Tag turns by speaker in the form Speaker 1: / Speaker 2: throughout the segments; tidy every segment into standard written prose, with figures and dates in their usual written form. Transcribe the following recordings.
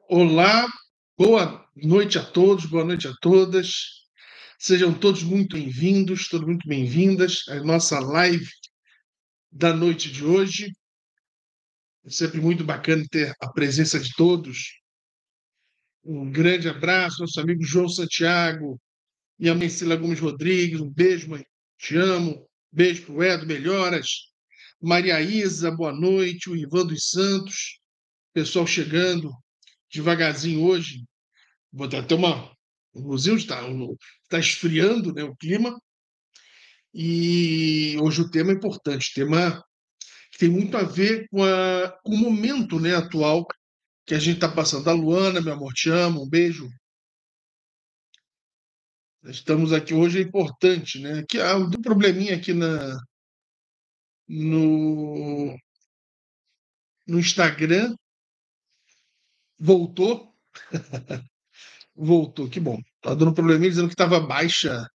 Speaker 1: Olá, boa noite a todos, boa noite a todas. Sejam todos muito bem-vindos, todas muito bem-vindas à nossa live da noite de hoje. É sempre muito bacana ter a presença de todos. Um grande abraço, nosso amigo João Santiago, minha mãe Cila Gomes Rodrigues, um beijo, mãe, te amo. Beijo para o Edo, melhoras. Maria Isa, boa noite. O Ivan dos Santos, pessoal chegando devagarzinho hoje. Vou dar até uma. Inclusive, está esfriando, né, o clima, e hoje o tema é importante, tema que tem muito a ver com o momento, né, atual que a gente está passando. A Luana, meu amor, te amo, um beijo. Estamos aqui hoje, é importante, né? Que deu um probleminha aqui no, no Instagram, voltou, voltou, que bom. Tá dando probleminha dizendo que estava baixa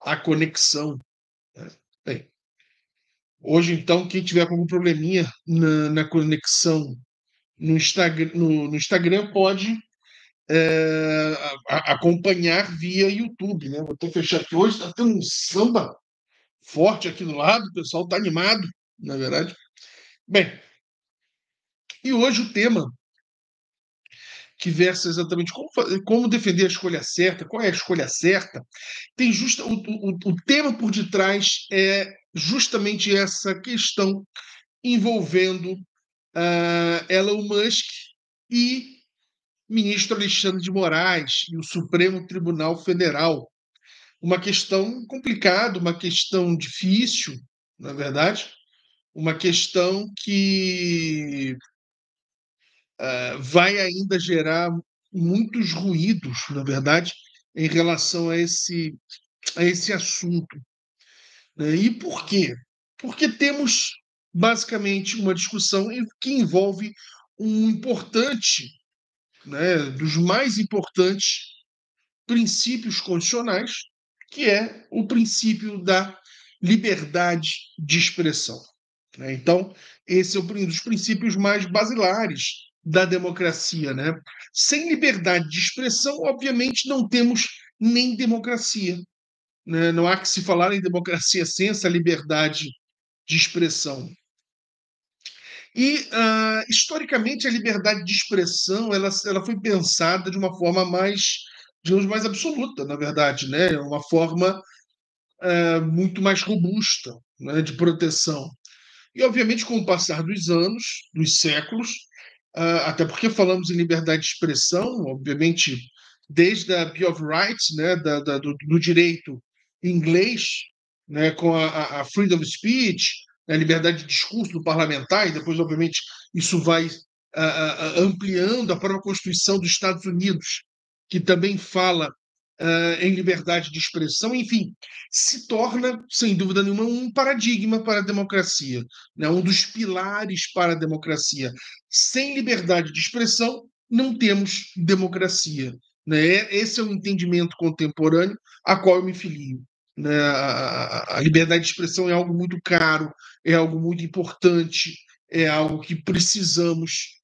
Speaker 1: a conexão. Bem, hoje, então, quem tiver com algum probleminha na conexão no Instagram pode acompanhar via YouTube, né? Vou até fechar aqui. Hoje está tendo um samba forte aqui do lado, o pessoal está animado, na verdade. Bem, e hoje o tema que versa exatamente como defender a escolha certa, qual é a escolha certa, tem o tema por detrás é justamente essa questão envolvendo Elon Musk e ministro Alexandre de Moraes e o Supremo Tribunal Federal. Uma questão complicada, uma questão difícil, na verdade, uma questão que vai ainda gerar muitos ruídos, na verdade, em relação a esse assunto. Né? E por quê? Porque temos basicamente uma discussão que envolve um importante, né, dos mais importantes princípios constitucionais, que é o princípio da liberdade de expressão. Né? Então, esse é um dos princípios mais basilares da democracia. Né? Sem liberdade de expressão, obviamente, não temos nem democracia. Né? Não há que se falar em democracia sem essa liberdade de expressão. E, historicamente, a liberdade de expressão ela foi pensada de uma forma mais, digamos, mais absoluta, na verdade, né? Uma forma muito mais robusta, né, de proteção. E, obviamente, com o passar dos anos, dos séculos, até porque falamos em liberdade de expressão, obviamente, desde a Bill of Rights, né, do direito inglês, né, com a freedom of speech, a liberdade de discurso do parlamentar, e depois, obviamente, isso vai ampliando a própria Constituição dos Estados Unidos, que também fala em liberdade de expressão, enfim, se torna, sem dúvida nenhuma, um paradigma para a democracia, né? Um dos pilares para a democracia. Sem liberdade de expressão, não temos democracia. Né? Esse é o entendimento contemporâneo a qual eu me filio. Né? A liberdade de expressão é algo muito caro, é algo muito importante, é algo que precisamos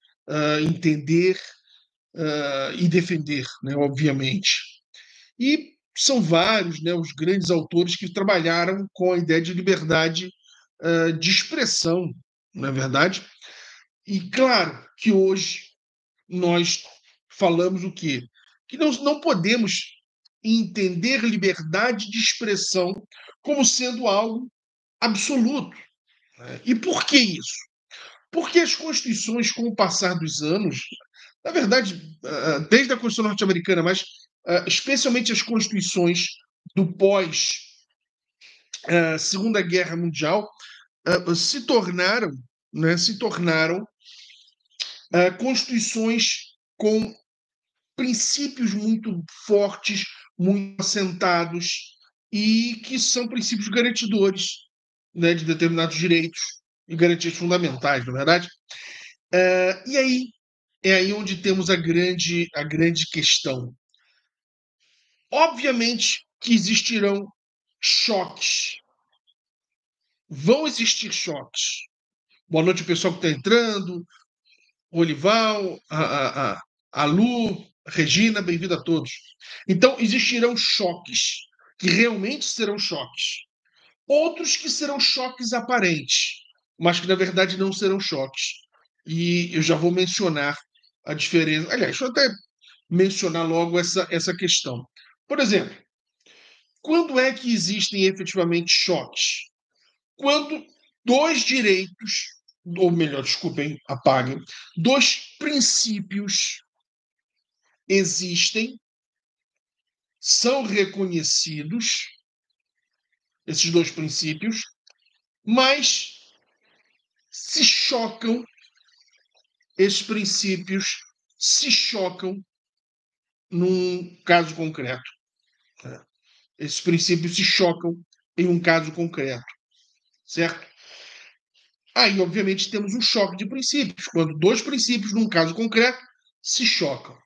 Speaker 1: entender e defender, né? Obviamente. E são vários, né, os grandes autores que trabalharam com a ideia de liberdade de expressão, não é verdade? E claro que hoje nós falamos o quê? Que não podemos entender liberdade de expressão como sendo algo absoluto. Né? E por que isso? Porque as constituições, com o passar dos anos, na verdade, desde a Constituição norte-americana, mas especialmente as constituições do pós Segunda Guerra Mundial, se tornaram, né, constituições com princípios muito fortes, muito assentados e que são princípios garantidores, né, de determinados direitos e garantias fundamentais, não é verdade? E aí é aí onde temos a grande questão. Obviamente que existirão choques. Vão existir choques. Boa noite, pessoal que está entrando. Olival, a Lu, Regina, bem-vindo a todos. Então, existirão choques, que realmente serão choques. Outros que serão choques aparentes, mas que na verdade não serão choques. E eu já vou mencionar a diferença. Aliás, deixa eu até mencionar logo essa questão. Por exemplo, quando é que existem efetivamente choques? Quando dois direitos, ou melhor, desculpem, apaguem, dois princípios existem, são reconhecidos, esses dois princípios, mas se chocam, esses princípios se chocam num caso concreto. Esses princípios se chocam em um caso concreto, certo? Aí, obviamente, temos um choque de princípios, quando dois princípios, num caso concreto, se chocam.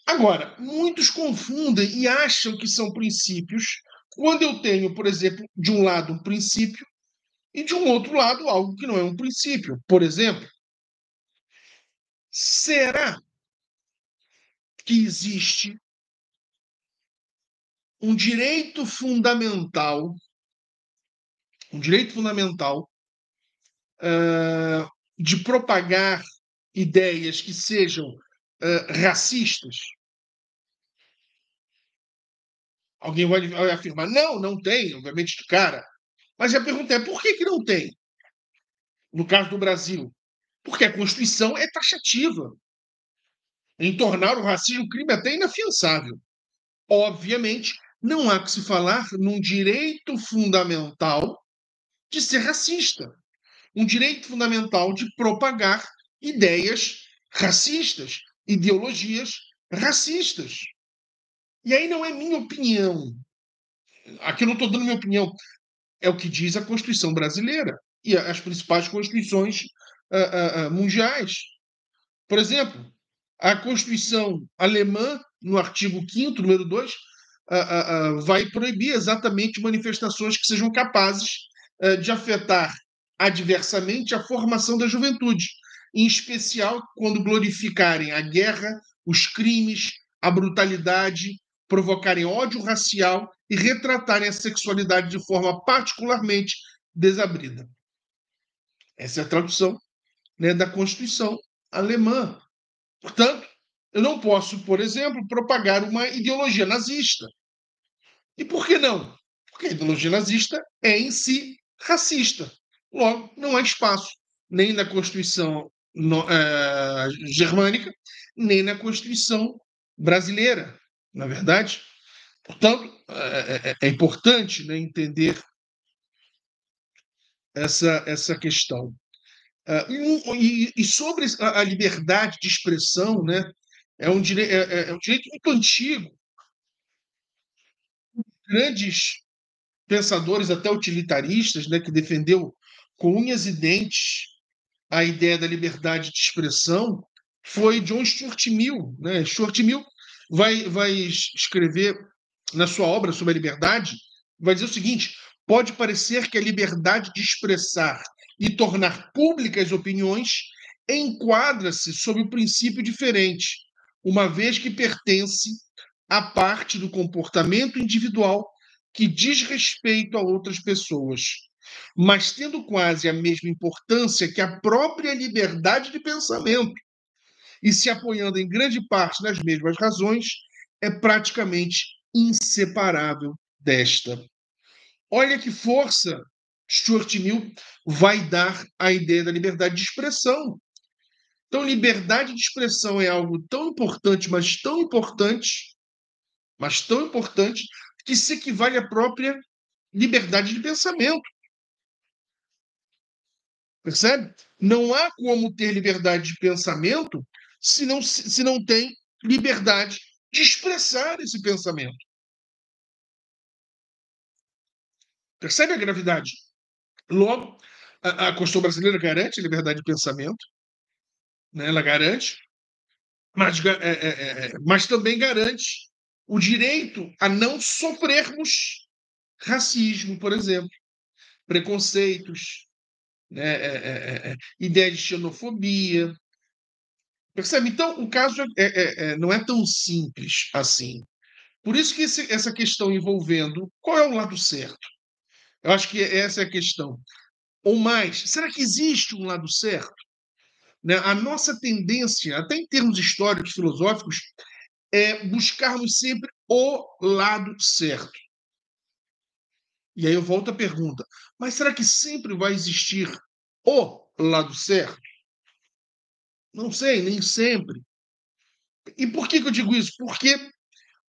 Speaker 1: Agora, muitos confundem e acham que são princípios quando eu tenho, por exemplo, de um lado um princípio e de um outro lado algo que não é um princípio. Por exemplo, será que existe um direito fundamental de propagar ideias que sejam racistas? Alguém vai afirmar, não, não tem, obviamente, cara. Mas a pergunta é, por que, que não tem? No caso do Brasil, porque a Constituição é taxativa em tornar o racismo um crime até inafiançável. Obviamente, não há que se falar num direito fundamental de ser racista, um direito fundamental de propagar ideias racistas, ideologias racistas. E aí não é minha opinião. Aqui eu não estou dando minha opinião. É o que diz a Constituição brasileira e as principais constituições mundiais. Por exemplo, a Constituição alemã, no artigo 5º, número 2, vai proibir exatamente manifestações que sejam capazes de afetar adversamente a formação da juventude, em especial quando glorificarem a guerra, os crimes, a brutalidade, provocarem ódio racial e retratarem a sexualidade de forma particularmente desabrida. Essa é a tradução, né, da Constituição alemã. Portanto, eu não posso, por exemplo, propagar uma ideologia nazista. E por que não? Porque a ideologia nazista é em si racista. Logo, não há espaço nem na Constituição germânica, nem na Constituição brasileira, na verdade. Portanto, é importante, né, entender essa questão. E sobre a liberdade de expressão, né, é um direito muito antigo. Grandes pensadores, até utilitaristas, né, que defendeu com unhas e dentes a ideia da liberdade de expressão, foi John Stuart Mill. Né? Stuart Mill vai escrever na sua obra sobre a liberdade, vai dizer o seguinte: pode parecer que a liberdade de expressar e tornar públicas opiniões enquadra-se sob um princípio diferente, uma vez que pertence à parte do comportamento individual que diz respeito a outras pessoas, mas tendo quase a mesma importância que a própria liberdade de pensamento e se apoiando em grande parte nas mesmas razões, é praticamente inseparável desta. Olha que força Stuart Mill vai dar à ideia da liberdade de expressão. Então, liberdade de expressão é algo tão importante, mas tão importante, que se equivale à própria liberdade de pensamento. Percebe? Não há como ter liberdade de pensamento se não tem liberdade de expressar esse pensamento. Percebe a gravidade? Logo, a Constituição brasileira garante a liberdade de pensamento, né? Ela garante, mas também garante o direito a não sofrermos racismo, por exemplo, preconceitos, né? Ideia de xenofobia, Percebe? Então, o caso não é tão simples assim. Por isso que essa questão envolvendo qual é o lado certo? Eu acho que essa é a questão. Ou mais, será que existe um lado certo? Né? A nossa tendência, até em termos históricos, filosóficos, é buscarmos sempre o lado certo. E aí eu volto à pergunta: mas será que sempre vai existir o lado certo? Não sei, nem sempre. E por que eu digo isso? Porque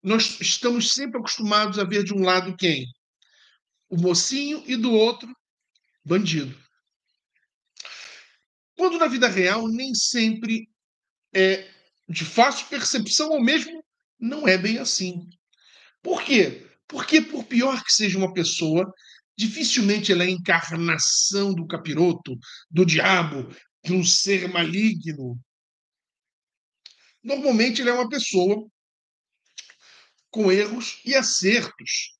Speaker 1: nós estamos sempre acostumados a ver de um lado quem? O mocinho e do outro, bandido. Quando na vida real nem sempre é de fácil percepção, ou mesmo não é bem assim. Por quê? Porque, por pior que seja uma pessoa, dificilmente ela é a encarnação do capiroto, do diabo, de um ser maligno. Normalmente, ele é uma pessoa com erros e acertos.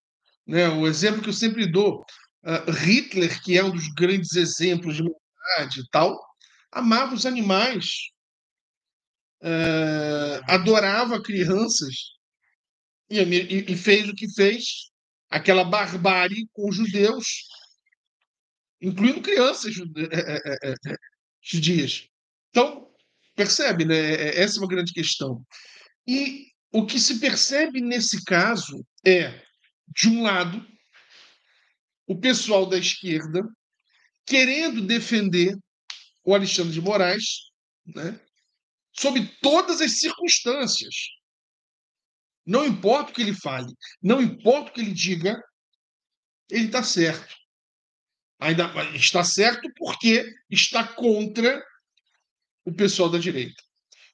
Speaker 1: Né? O exemplo que eu sempre dou, Hitler, que é um dos grandes exemplos de humanidade e tal, amava os animais, adorava crianças e fez o que fez, aquela barbárie com os judeus, incluindo crianças judias. Então, percebe, né? Essa é uma grande questão. E o que se percebe nesse caso é, de um lado, o pessoal da esquerda querendo defender o Alexandre de Moraes, né, sob todas as circunstâncias. Não importa o que ele fale, não importa o que ele diga, ele está certo. Ainda está certo porque está contra o pessoal da direita.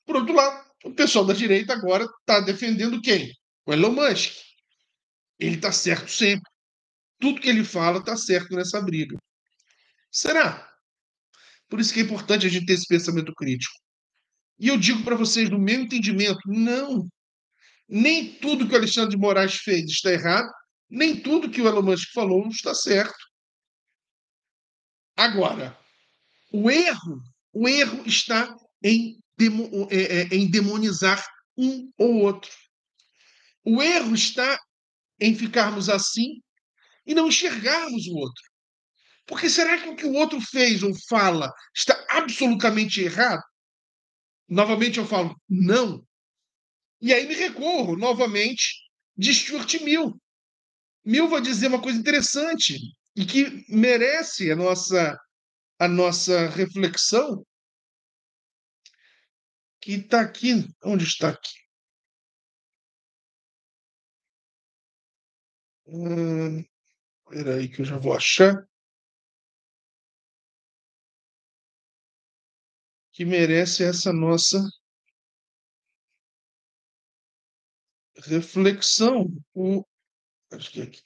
Speaker 1: Por outro lado, o pessoal da direita agora está defendendo quem? O Elon Musk. Ele está certo sempre. Tudo que ele fala está certo nessa briga. Será? Por isso que é importante a gente ter esse pensamento crítico. E eu digo para vocês, no meu entendimento, não. Nem tudo que o Alexandre de Moraes fez está errado, nem tudo que o Elon Musk falou está certo. Agora, o erro está em demonizar um ou outro. O erro está em ficarmos assim e não enxergarmos o outro. Porque será que o que o outro fez ou fala está absolutamente errado? Novamente eu falo, não. E aí me recorro novamente de Stuart Mill. Mill vai dizer uma coisa interessante e que merece a nossa reflexão, que está aqui. Onde está aqui? Espera aí que eu já vou achar. Que merece essa nossa reflexão. Acho que é aqui.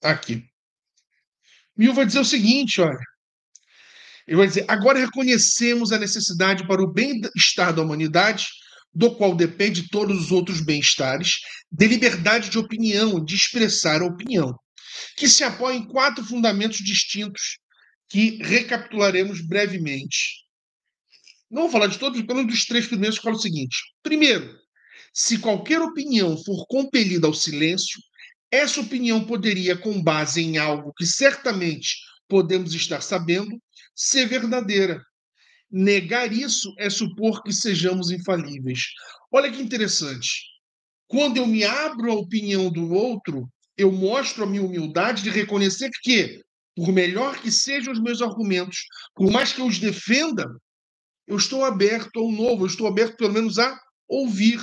Speaker 1: Aqui. Mill vai dizer o seguinte, olha. Ele vai dizer: agora reconhecemos a necessidade para o bem-estar da humanidade, do qual depende todos os outros bem-estares, de liberdade de opinião, de expressar a opinião, que se apoia em 4 fundamentos distintos que recapitularemos brevemente. Não vou falar de todos, pelo menos dos 3 primeiros, que falam o seguinte: primeiro, se qualquer opinião for compelida ao silêncio, essa opinião poderia, com base em algo que certamente podemos estar sabendo, ser verdadeira. Negar isso é supor que sejamos infalíveis. Olha que interessante. Quando eu me abro à opinião do outro, eu mostro a minha humildade de reconhecer que, por melhor que sejam os meus argumentos, por mais que eu os defenda, eu estou aberto ao novo, eu estou aberto pelo menos a ouvir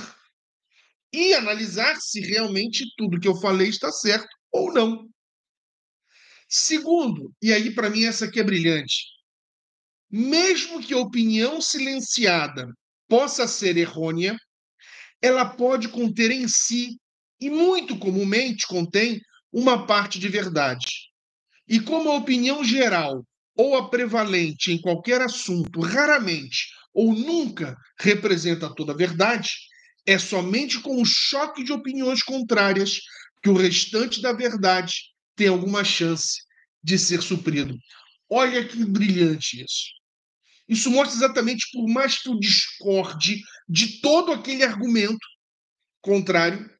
Speaker 1: e analisar se realmente tudo que eu falei está certo ou não. Segundo, e aí para mim essa aqui é brilhante, mesmo que a opinião silenciada possa ser errônea, ela pode conter em si, e muito comumente contém, uma parte de verdade. E como a opinião geral ou a prevalente em qualquer assunto raramente ou nunca representa toda a verdade, é somente com o choque de opiniões contrárias que o restante da verdade tem alguma chance de ser suprido. Olha que brilhante isso. Isso mostra exatamente, por mais que eu discorde de todo aquele argumento contrário,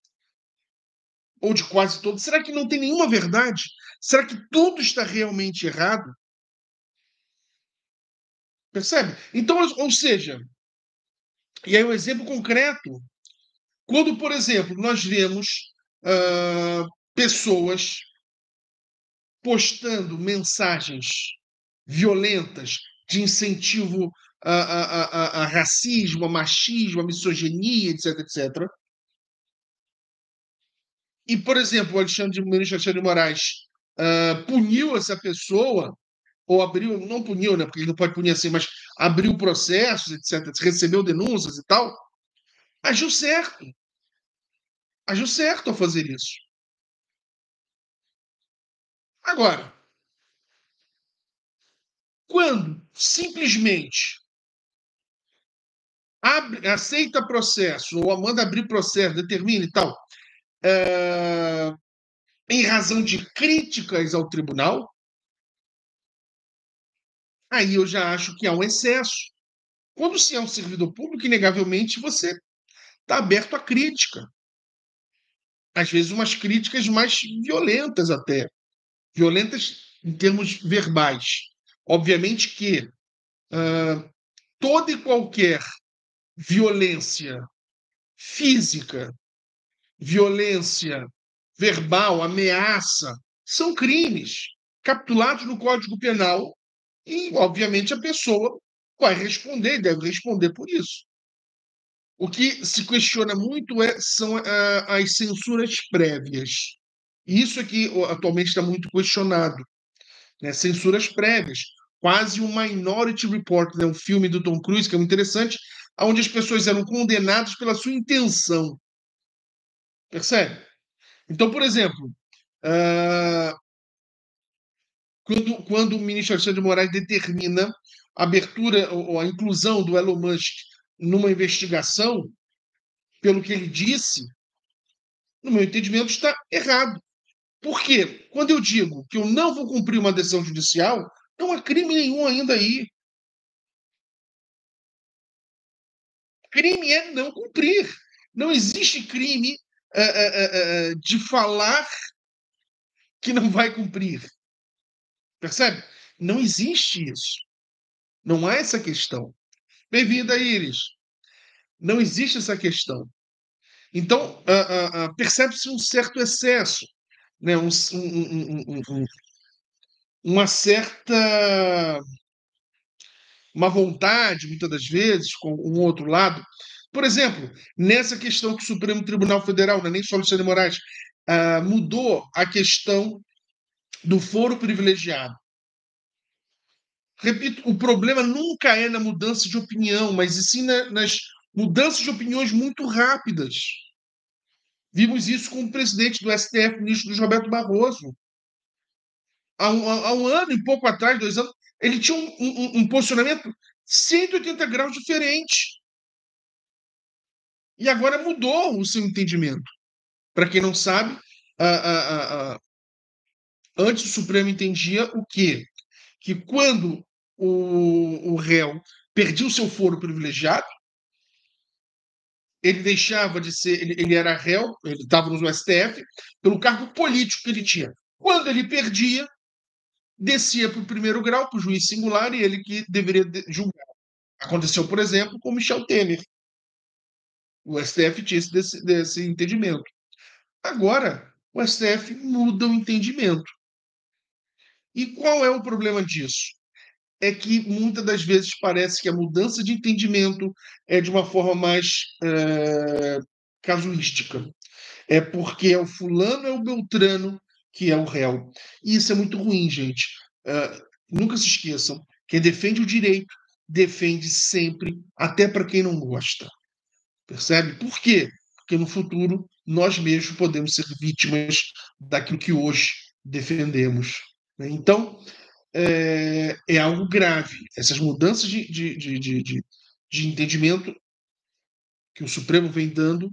Speaker 1: ou de quase todo, será que não tem nenhuma verdade? Será que tudo está realmente errado? Percebe? Então, ou seja, e aí um exemplo concreto, quando, por exemplo, nós vemos ah, pessoas postando mensagens violentas de incentivo a racismo, a machismo, a misoginia, etc, etc. E, por exemplo, o ministro Alexandre de Moraes puniu essa pessoa, ou abriu, não puniu, né, porque ele não pode punir assim, mas abriu processos, etc., recebeu denúncias e tal, agiu certo. Agiu certo ao fazer isso. Agora, quando simplesmente aceita processo, ou manda abrir processo, determina e tal, é, em razão de críticas ao tribunal, aí eu já acho que há um excesso. Quando se é um servidor público, inegavelmente você está aberto à crítica. Às vezes, umas críticas mais violentas até. Violentas em termos verbais. Obviamente que toda e qualquer violência física, violência verbal, ameaça, são crimes capitulados no Código Penal e, obviamente, a pessoa vai responder e deve responder por isso. O que se questiona muito são as censuras prévias. Isso é que atualmente está muito questionado, né? Censuras prévias. Quase um Minority Report, né? Um filme do Tom Cruise, que é muito interessante, onde as pessoas eram condenadas pela sua intenção. Percebe? Então, por exemplo, uh, quando o ministro Alexandre de Moraes determina a abertura ou a inclusão do Elon Musk numa investigação, pelo que ele disse, no meu entendimento, está errado. Por quê? Quando eu digo que eu não vou cumprir uma decisão judicial, não há crime nenhum ainda aí. Crime é não cumprir. Não existe crime de falar que não vai cumprir. Percebe? Não existe isso. Não há essa questão. Bem-vinda, Iris. Não existe essa questão. Então, percebe-se um certo excesso, né? Uma certa uma vontade, muitas das vezes, com um outro lado. Por exemplo, nessa questão que o Supremo Tribunal Federal, não é nem só o Alexandre de Moraes, mudou a questão do foro privilegiado. Repito, o problema nunca é na mudança de opinião, mas sim nas mudanças de opiniões muito rápidas. Vimos isso com o presidente do STF, ministro Luiz Roberto Barroso. Há um ano e pouco atrás, 2 anos, ele tinha um posicionamento 180 graus diferente. E agora mudou o seu entendimento. Para quem não sabe, antes o Supremo entendia o quê? Que quando o réu perdia o seu foro privilegiado, ele deixava de ser, ele era réu, ele estava no STF, pelo cargo político que ele tinha. Quando ele perdia, descia para o primeiro grau, para o juiz singular, e ele que deveria julgar. Aconteceu, por exemplo, com Michel Temer. O STF tinha desse entendimento. Agora, o STF muda o entendimento. E qual é o problema disso? É que muitas das vezes parece que a mudança de entendimento é de uma forma mais casuística. É porque é o fulano, é o Beltrano que é o réu. E isso é muito ruim, gente. Nunca se esqueçam: quem defende o direito defende sempre, até para quem não gosta. Percebe? Por quê? Porque no futuro nós mesmos podemos ser vítimas daquilo que hoje defendemos, né? Então, é algo grave. Essas mudanças de entendimento que o Supremo vem dando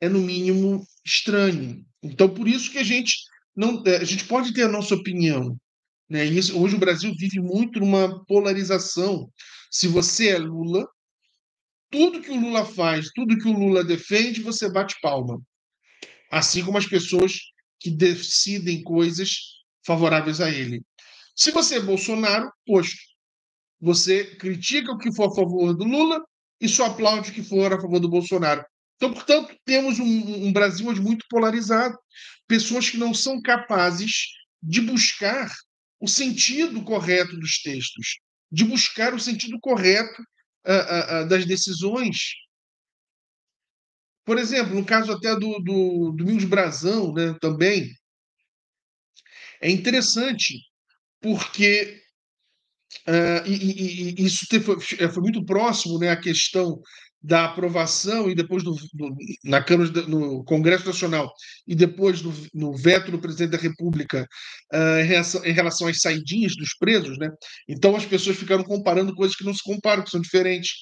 Speaker 1: é, no mínimo, estranho. Então, por isso que a gente não, a gente pode ter a nossa opinião, né? Hoje o Brasil vive muito numa polarização. Se você é Lula, tudo que o Lula faz, tudo que o Lula defende, você bate palma. Assim como as pessoas que decidem coisas favoráveis a ele. Se você é Bolsonaro, poxa, você critica o que for a favor do Lula e só aplaude o que for a favor do Bolsonaro. Então, portanto, temos um Brasil hoje muito polarizado. Pessoas que não são capazes de buscar o sentido correto dos textos, de buscar o sentido correto das decisões. Por exemplo, no caso até do Domingos Brazão, né, também, é interessante porque isso foi muito próximo, né, à questão da aprovação e depois na Câmara, no Congresso Nacional e depois no veto do presidente da República em relação às saidinhas dos presos, né? Então as pessoas ficaram comparando coisas que não se comparam, que são diferentes,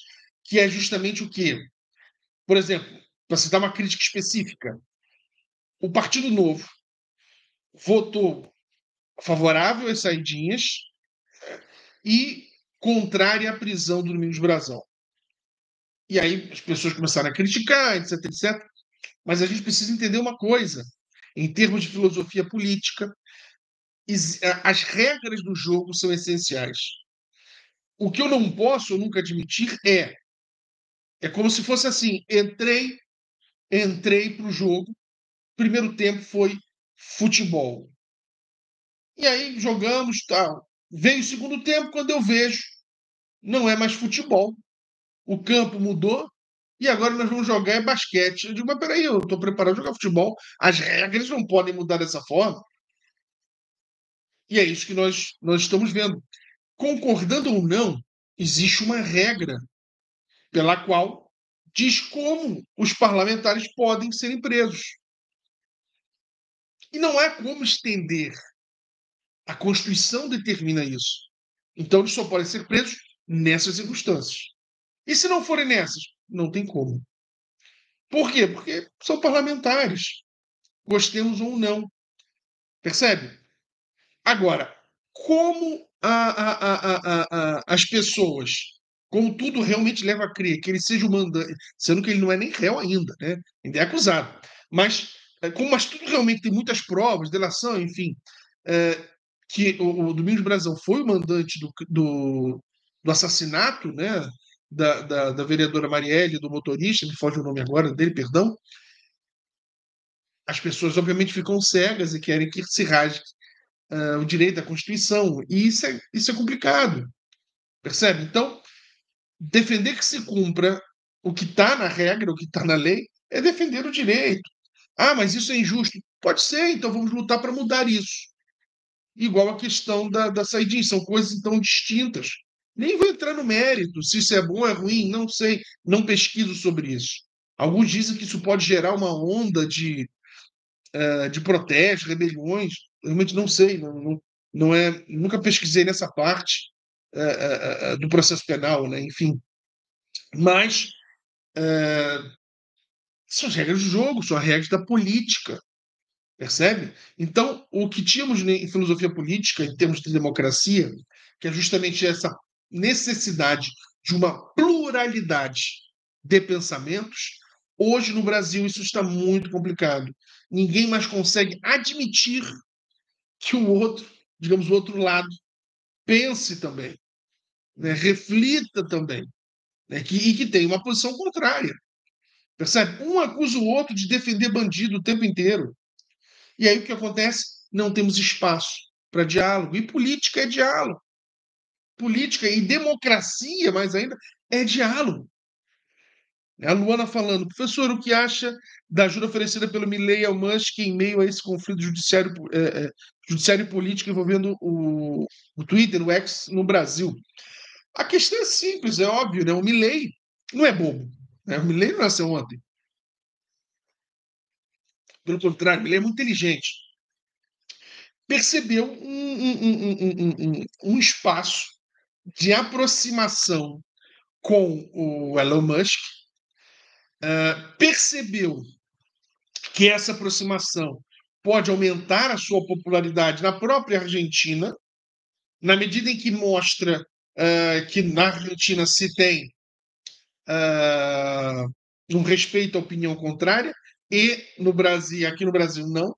Speaker 1: que é justamente o quê? Por exemplo, para citar uma crítica específica, o Partido Novo votou favorável às saidinhas e contrária à prisão do Domingos Brazão. E aí as pessoas começaram a criticar, etc, etc. Mas a gente precisa entender uma coisa. Em termos de filosofia política, as regras do jogo são essenciais. O que eu não posso nunca admitir é como se fosse assim, entrei para o jogo, primeiro tempo foi futebol. E aí jogamos, tal. Veio o segundo tempo, quando eu vejo, não é mais futebol. O campo mudou e agora nós vamos jogar basquete. Eu digo, mas peraí, eu estou preparado para jogar futebol. As regras não podem mudar dessa forma. E é isso que nós estamos vendo. Concordando ou não, existe uma regra pela qual diz como os parlamentares podem ser presos. E não há como estender. A Constituição determina isso. Então, eles só podem ser presos nessas circunstâncias. E se não forem nessas? Não tem como. Por quê? Porque são parlamentares. Gostemos ou não. Percebe? Agora, como as pessoas, como tudo realmente leva a crer que ele seja o mandante, sendo que ele não é nem réu ainda, né? Ainda é acusado. Mas, mas tudo realmente tem muitas provas, delação, enfim, que o Domingos Brazão foi o mandante do assassinato, né? Da vereadora Marielle, do motorista, me foge o nome agora dele, perdão. As pessoas, obviamente, ficam cegas e querem que se rasgue o direito à Constituição. E isso é complicado, percebe? Então, defender que se cumpra o que está na regra, o que está na lei, é defender o direito. Ah, mas isso é injusto. Pode ser, então vamos lutar para mudar isso. Igual a questão da saidinha, são coisas tão distintas. Nem vou entrar no mérito, se isso é bom ou é ruim, não sei, não pesquiso sobre isso. Alguns dizem que isso pode gerar uma onda de protestos, rebeliões. Realmente não sei, não é, nunca pesquisei nessa parte do processo penal, né? Enfim. Mas são as regras do jogo, são as regras da política, percebe? Então, o que tínhamos em filosofia política, em termos de democracia, que é justamente essa necessidade de uma pluralidade de pensamentos, hoje no Brasil isso está muito complicado. Ninguém mais consegue admitir que o outro, digamos, o outro lado, pense também, né? Reflita também, né? E que tenha uma posição contrária. Percebe? Um acusa o outro de defender bandido o tempo inteiro. E aí o que acontece? Não temos espaço para diálogo. E política é diálogo. Política e democracia, mais ainda, é diálogo. A Luana falando, professor, o que acha da ajuda oferecida pelo Milei ao Musk em meio a esse conflito judiciário e político envolvendo o Twitter, o X, no Brasil? A questão é simples, é óbvio, né? O Milei não é bobo. Né? O Milei não nasceu ontem. Pelo contrário, o Milei é muito inteligente. Percebeu um espaço de aproximação com o Elon Musk, percebeu que essa aproximação pode aumentar a sua popularidade na própria Argentina, na medida em que mostra que na Argentina se tem ah, um respeito à opinião contrária, e no Brasil, aqui no Brasil não.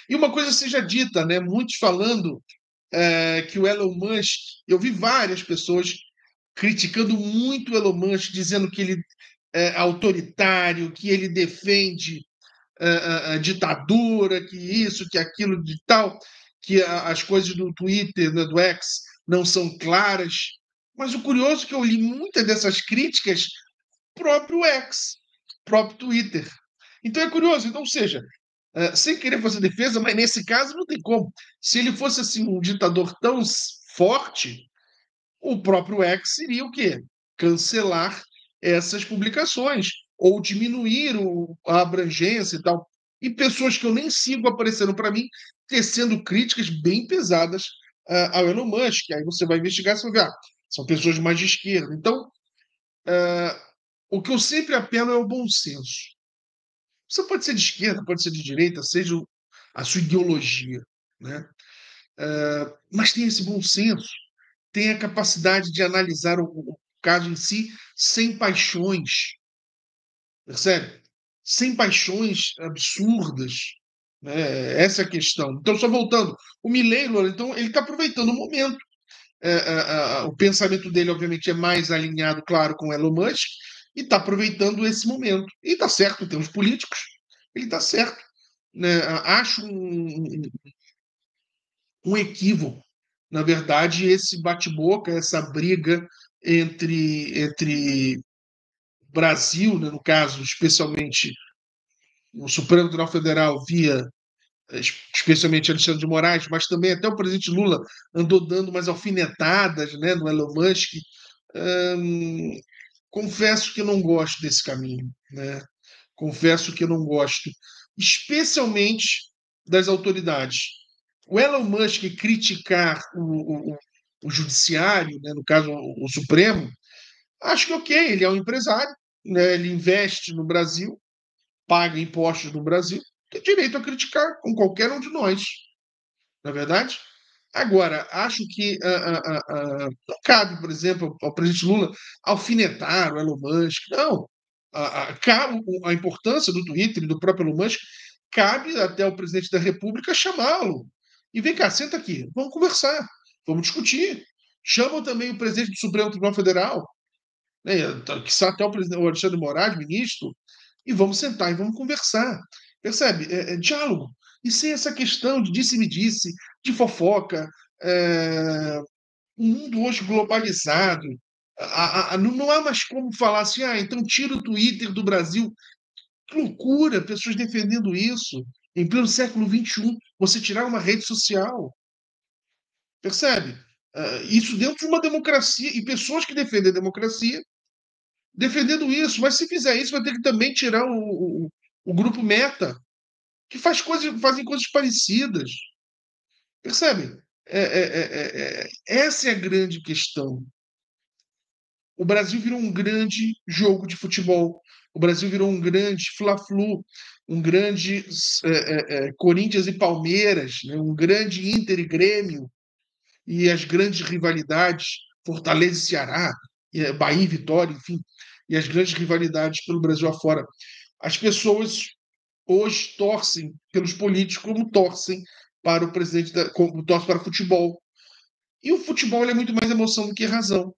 Speaker 1: E uma coisa seja dita, né? Muitos falando que o Elon Musk, eu vi várias pessoas criticando muito o Elon Musk, dizendo que ele é autoritário, que ele defende a ditadura, que isso, que aquilo, de tal, que as coisas do Twitter, né, do X, não são claras. Mas o curioso é que eu li muitas dessas críticas próprio X, próprio Twitter. Então é curioso, então, ou seja, sem querer fazer defesa, mas nesse caso não tem como. Se ele fosse assim um ditador tão forte, o próprio X iria o quê? Cancelar essas publicações ou diminuir a abrangência e tal. E pessoas que eu nem sigo aparecendo para mim, tecendo críticas bem pesadas ao Elon Musk. Aí você vai investigar e você vai ver, são pessoas mais de esquerda. Então, o que eu sempre apelo é o bom senso. Você pode ser de esquerda, pode ser de direita, seja a sua ideologia, né? Mas tem esse bom senso, tem a capacidade de analisar o caso em si sem paixões, percebe? Sem paixões absurdas, né? Essa é a questão. Então, só voltando, o Milei, então, ele está aproveitando o momento. O pensamento dele, obviamente, é mais alinhado, claro, com Elon Musk, e está aproveitando esse momento. E está certo, em termos políticos, ele está certo. Né? Acho um equívoco, na verdade, esse bate-boca, essa briga entre Brasil, né, no caso, especialmente o Supremo Tribunal Federal, via especialmente Alexandre de Moraes, mas também até o presidente Lula andou dando umas alfinetadas, né, no Elon Musk. Hum, confesso que não gosto desse caminho, né? Confesso que não gosto, especialmente das autoridades. O Elon Musk criticar o judiciário, né, no caso o Supremo, acho que ok, ele é um empresário, né, ele investe no Brasil, paga impostos no Brasil, tem direito a criticar com qualquer um de nós, não é verdade? Agora, acho que não cabe, por exemplo, ao presidente Lula alfinetar o Elon Musk. Não. A importância do Twitter e do próprio Elon Musk cabe até ao presidente da República chamá-lo. E vem cá, senta aqui, vamos conversar, vamos discutir. Chamam também o presidente do Supremo Tribunal Federal, né, que está até o Alexandre de Moraes, ministro, e vamos sentar e vamos conversar. Percebe? Diálogo. E sem essa questão de disse-me-disse, de fofoca, o mundo hoje globalizado, não há mais como falar assim, então tira o Twitter do Brasil. Que loucura, pessoas defendendo isso. Em pleno século XXI, você tirar uma rede social. Percebe? Isso dentro de uma democracia, e pessoas que defendem a democracia defendendo isso. Mas se fizer isso, vai ter que também tirar o grupo Meta, que fazem coisas parecidas. Percebe? Essa é a grande questão. O Brasil virou um grande jogo de futebol. O Brasil virou um grande Fla-Flu, um grande Corinthians e Palmeiras, né? Um grande Inter e Grêmio, e as grandes rivalidades, Fortaleza e Ceará, Bahia e Vitória, enfim, e as grandes rivalidades pelo Brasil afora. As pessoas hoje torcem pelos políticos como torcem para o presidente, como torcem para o futebol. E o futebol é muito mais emoção do que razão.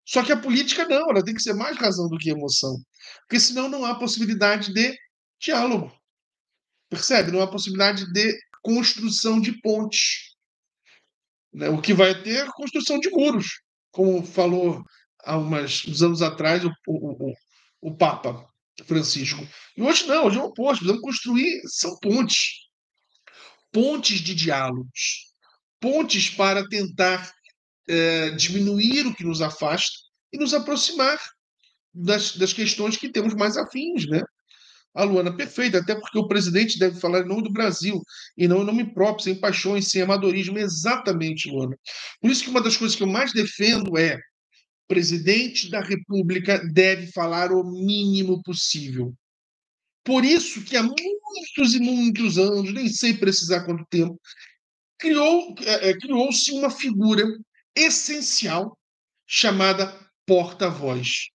Speaker 1: Só que a política não, ela tem que ser mais razão do que emoção. Porque senão não há possibilidade de diálogo. Percebe? Não há possibilidade de construção de pontes. Né? O que vai ter é a construção de muros, como falou há uns anos atrás o Papa Francisco. E hoje não, hoje é o oposto. Precisamos construir, são pontes. Pontes de diálogos. Pontes para tentar diminuir o que nos afasta e nos aproximar das questões que temos mais afins, né? A Luana, perfeita, até porque o presidente deve falar em nome do Brasil e não em nome próprio, sem paixões, sem amadorismo. Exatamente, Luana. Por isso que uma das coisas que eu mais defendo é: o presidente da República deve falar o mínimo possível. Por isso que há muitos e muitos anos, nem sei precisar quanto tempo, criou-se uma figura essencial chamada porta-voz.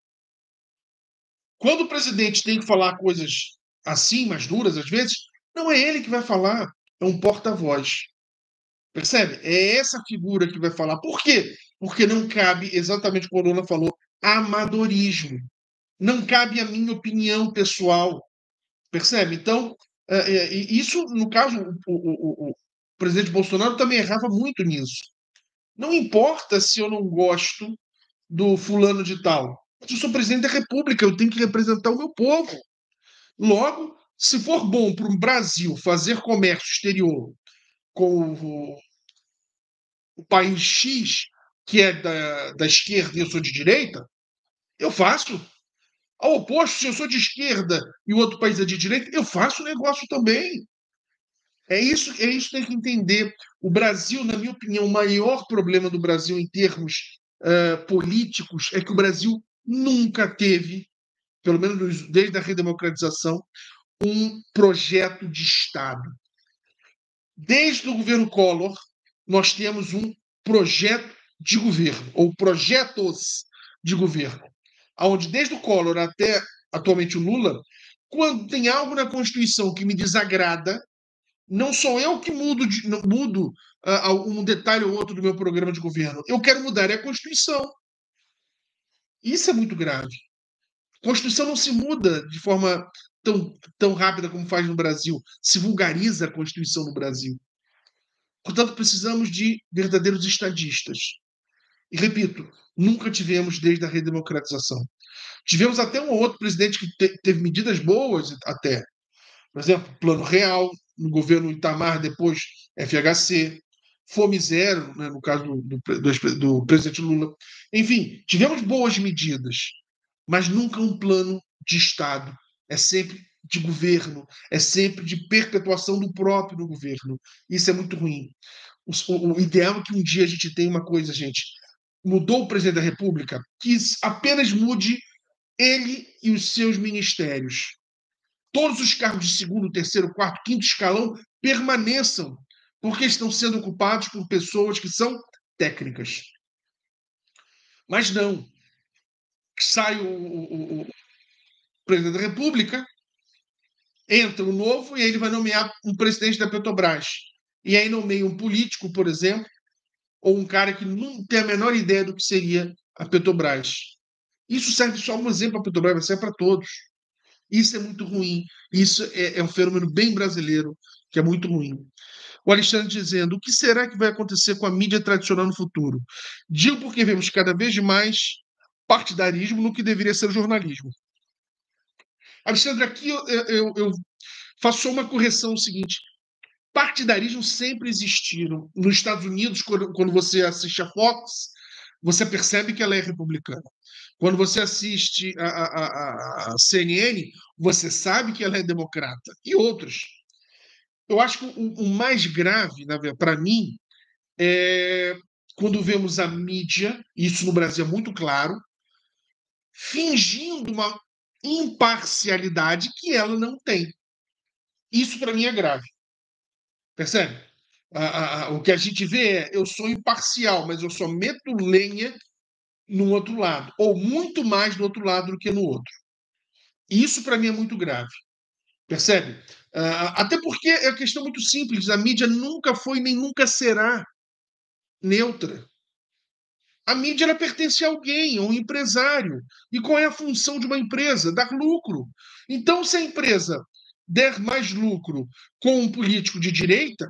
Speaker 1: Quando o presidente tem que falar coisas assim, mais duras às vezes, não é ele que vai falar, é um porta-voz. Percebe? É essa figura que vai falar. Por quê? Porque não cabe, exatamente como a Lula falou, amadorismo. Não cabe a minha opinião pessoal. Percebe? Então, isso, no caso, o presidente Bolsonaro também errava muito nisso. Não importa se eu não gosto do fulano de tal. Eu sou presidente da República, eu tenho que representar o meu povo. Logo, se for bom para o Brasil fazer comércio exterior com o país X, que é da esquerda e eu sou de direita, eu faço. Ao oposto, se eu sou de esquerda e o outro país é de direita, eu faço negócio também. É isso que tem que entender. O Brasil, na minha opinião, o maior problema do Brasil em termos políticos é que o Brasil nunca teve, pelo menos desde a redemocratização, um projeto de Estado. Desde o governo Collor, nós temos um projeto de governo, ou projetos de governo, onde desde o Collor até atualmente o Lula, quando tem algo na Constituição que me desagrada, não sou eu que mudo um detalhe ou outro do meu programa de governo. Eu quero mudar a Constituição. Isso é muito grave. A Constituição não se muda de forma tão rápida como faz no Brasil. Se vulgariza a Constituição no Brasil. Portanto, precisamos de verdadeiros estadistas. E repito, nunca tivemos desde a redemocratização. Tivemos até um outro presidente que teve medidas boas, até. Por exemplo, Plano Real, no governo Itamar, depois FHC, Fome Zero, né, no caso do presidente Lula. Enfim, tivemos boas medidas, mas nunca um plano de Estado. É sempre de governo, é sempre de perpetuação do próprio governo. Isso é muito ruim. O ideal é que um dia a gente tenha uma coisa, gente. Mudou o presidente da República, que apenas mude ele e os seus ministérios. Todos os cargos de segundo, terceiro, quarto, quinto escalão permaneçam, porque estão sendo ocupados por pessoas que são técnicas. Mas não. Sai o presidente da República, entra o novo e aí ele vai nomear um presidente da Petrobras. E aí nomeia um político, por exemplo, ou um cara que não tem a menor ideia do que seria a Petrobras. Isso serve só como exemplo para a Petrobras, mas serve para todos. Isso é muito ruim. Isso é um fenômeno bem brasileiro, que é muito ruim. O Alexandre dizendo: o que será que vai acontecer com a mídia tradicional no futuro? Digo porque vemos cada vez mais partidarismo no que deveria ser o jornalismo. Alexandre, aqui eu faço só uma correção seguinte. Partidarismo sempre existiram. Nos Estados Unidos, quando você assiste a Fox, você percebe que ela é republicana. Quando você assiste a CNN, você sabe que ela é democrata. E outros. Eu acho que o mais grave, para mim, é quando vemos a mídia, isso no Brasil é muito claro, fingindo uma imparcialidade que ela não tem. Isso, para mim, é grave. Percebe? O que a gente vê é: eu sou imparcial, mas eu só meto lenha no outro lado, ou muito mais no outro lado do que no outro. Isso, para mim, é muito grave. Percebe? Até porque é uma questão muito simples: a mídia nunca foi nem nunca será neutra. A mídia ela pertence a alguém, a um empresário. E qual é a função de uma empresa? Dar lucro. Então, se a empresa der mais lucro com um político de direita,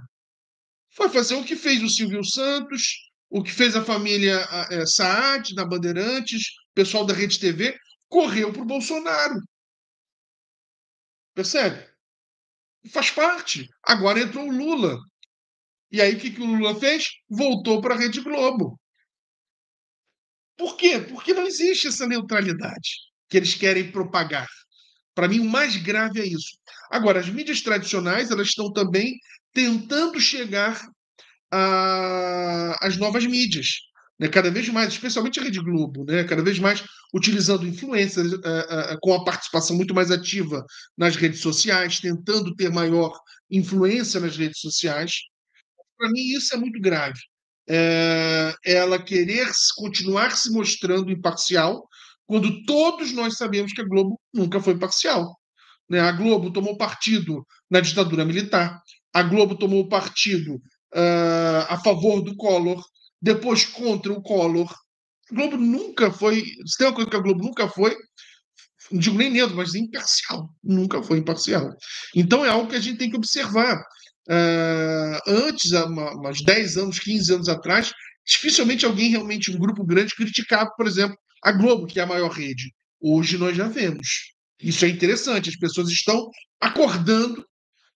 Speaker 1: vai fazer o que fez o Silvio Santos, o que fez a família Saad, na Bandeirantes, o pessoal da Rede TV, correu para o Bolsonaro. Percebe? Faz parte. Agora entrou o Lula. E aí o que o Lula fez? Voltou para a Rede Globo. Por quê? Porque não existe essa neutralidade que eles querem propagar. Para mim, o mais grave é isso. Agora, as mídias tradicionais elas estão também tentando chegar às novas mídias, né? Cada vez mais, especialmente a Rede Globo, né? Cada vez mais utilizando influências com a participação muito mais ativa nas redes sociais, tentando ter maior influência nas redes sociais. Para mim, isso é muito grave. ela querer continuar se mostrando imparcial, quando todos nós sabemos que a Globo nunca foi parcial, né? A Globo tomou partido na ditadura militar, a Globo tomou partido a favor do Collor, depois contra o Collor. A Globo nunca foi. Se tem uma coisa que a Globo nunca foi, não digo nem neutro, mas imparcial. Nunca foi imparcial. Então é algo que a gente tem que observar. Antes, há uns 10 anos, 15 anos atrás, dificilmente alguém realmente, um grupo grande, criticava, por exemplo, a Globo, que é a maior rede. Hoje nós já vemos. Isso é interessante, as pessoas estão acordando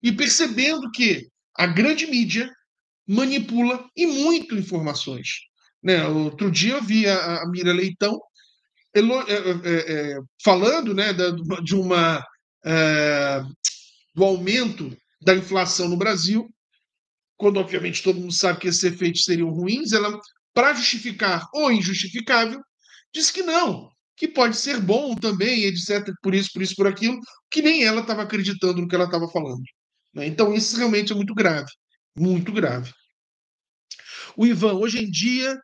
Speaker 1: e percebendo que a grande mídia manipula e muito informações. Né? Outro dia eu vi a Mira Leitão falando, né, de uma do aumento da inflação no Brasil, quando obviamente todo mundo sabe que esses efeitos seriam ruins, ela, para justificar o injustificável, disse que não, que pode ser bom também, etc., por isso, por aquilo, que nem ela estava acreditando no que ela estava falando. Né? Então, isso realmente é muito grave, muito grave. O Ivan, hoje em dia,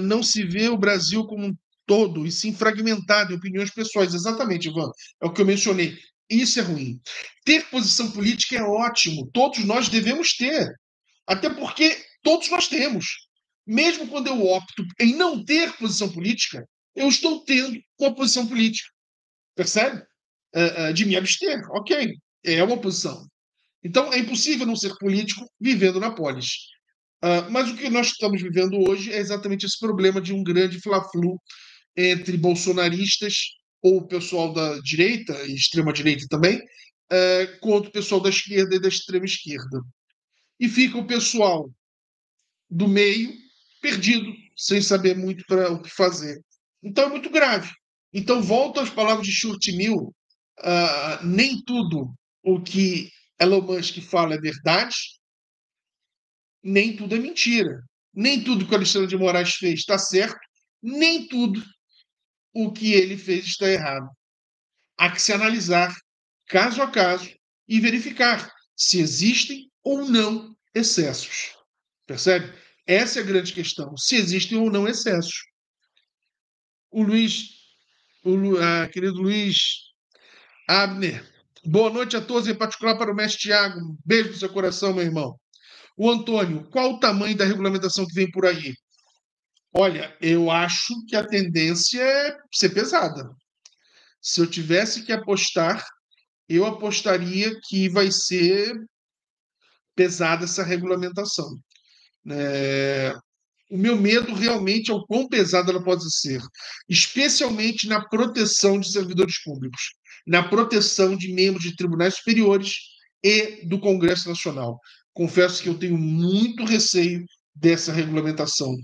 Speaker 1: não se vê o Brasil como um todo, e sim fragmentado em opiniões pessoais. Exatamente, Ivan, é o que eu mencionei. Isso é ruim. Ter posição política é ótimo, todos nós devemos ter, até porque todos nós temos. Mesmo quando eu opto em não ter posição política, eu estou tendo uma posição política, percebe? De me abster, ok, é uma posição. Então é impossível não ser político vivendo na polis. Mas o que nós estamos vivendo hoje é exatamente esse problema de um grande fla-flu entre bolsonaristas, ou o pessoal da direita, e extrema-direita também, contra o pessoal da esquerda e da extrema-esquerda. E fica o pessoal do meio perdido, sem saber muito para o que fazer. Então é muito grave. Então, volto às palavras de Stuart Mill, nem tudo o que Elon Musk fala é verdade, nem tudo é mentira. Nem tudo que o Alexandre de Moraes fez está certo, nem tudo o que ele fez está errado. Há que se analisar caso a caso e verificar se existem ou não excessos. Percebe? Essa é a grande questão. Se existem ou não excessos. O Luiz, querido Luiz Abner, boa noite a todos, em particular para o mestre Tiago. Um beijo no seu coração, meu irmão. O Antônio, qual o tamanho da regulamentação que vem por aí? Olha, eu acho que a tendência é ser pesada. Se eu tivesse que apostar, eu apostaria que vai ser pesada essa regulamentação. O meu medo realmente é o quão pesada ela pode ser, especialmente na proteção de servidores públicos, na proteção de membros de tribunais superiores e do Congresso Nacional. Confesso que eu tenho muito receio dessa regulamentação.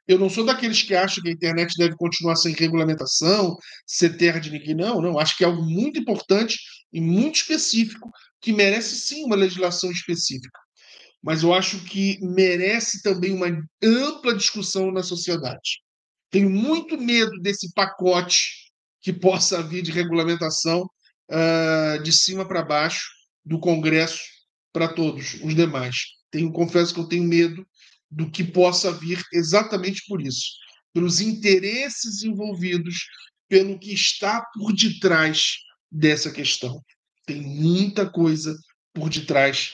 Speaker 1: Eu não sou daqueles que acham que a internet deve continuar sem regulamentação, ser terra de ninguém. Não, não. Acho que é algo muito importante e muito específico que merece sim uma legislação específica, mas eu acho que merece também uma ampla discussão na sociedade. Tenho muito medo desse pacote que possa vir de regulamentação de cima para baixo do Congresso para todos os demais. Confesso que eu tenho medo do que possa vir exatamente por isso, pelos interesses envolvidos, pelo que está por detrás dessa questão. Tem muita coisa por detrás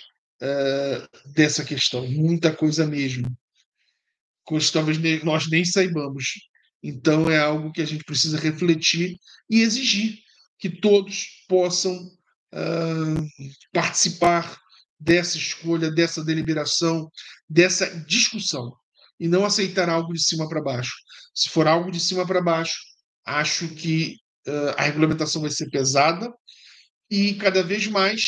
Speaker 1: dessa questão, muita coisa mesmo, coisas que talvez nós nem saibamos. Então é algo que a gente precisa refletir e exigir que todos possam participar dessa escolha, dessa deliberação, dessa discussão, e não aceitar algo de cima para baixo. Se for algo de cima para baixo, acho que a regulamentação vai ser pesada e cada vez mais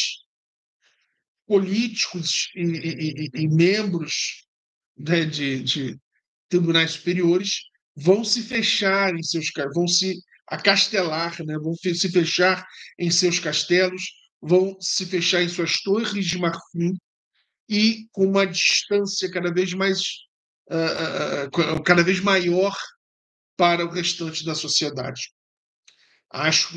Speaker 1: políticos e membros, né, de tribunais superiores vão se fechar em seus, vão se acastelar, né, vão se fechar em seus castelos, vão se fechar em suas torres de marfim e com uma distância cada vez maior para o restante da sociedade. Acho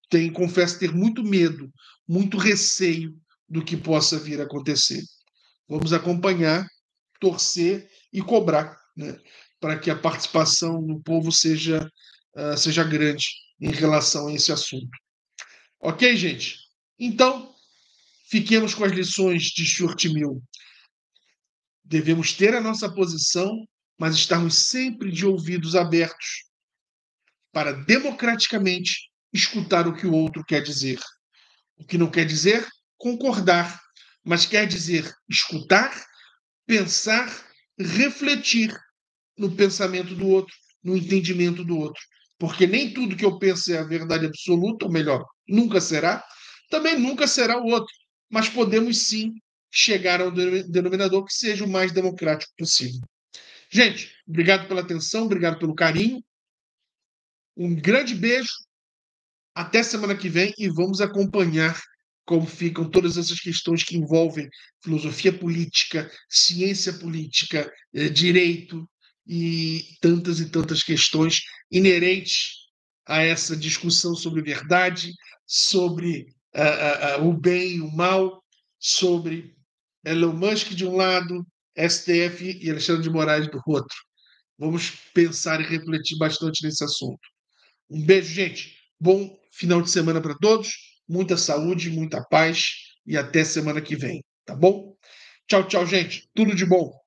Speaker 1: que confesso ter muito medo, muito receio do que possa vir a acontecer. Vamos acompanhar, torcer e cobrar, né, para que a participação do povo seja grande em relação a esse assunto. Ok, gente? Então, fiquemos com as lições de Stuart Mill. Devemos ter a nossa posição, mas estarmos sempre de ouvidos abertos para democraticamente escutar o que o outro quer dizer. O que não quer dizer concordar, mas quer dizer escutar, pensar, refletir no pensamento do outro, no entendimento do outro. Porque nem tudo que eu penso é a verdade absoluta, ou melhor, nunca será, também nunca será o outro. Mas podemos sim chegar ao denominador que seja o mais democrático possível. Gente, obrigado pela atenção, obrigado pelo carinho. Um grande beijo. Até semana que vem e vamos acompanhar como ficam todas essas questões que envolvem filosofia política, ciência política, direito e tantas questões inerentes a essa discussão sobre verdade, sobre o bem e o mal, sobre Elon Musk de um lado, STF e Alexandre de Moraes do outro. Vamos pensar e refletir bastante nesse assunto. Um beijo, gente. Bom final de semana para todos. Muita saúde, muita paz e até semana que vem, tá bom? Tchau, tchau, gente. Tudo de bom.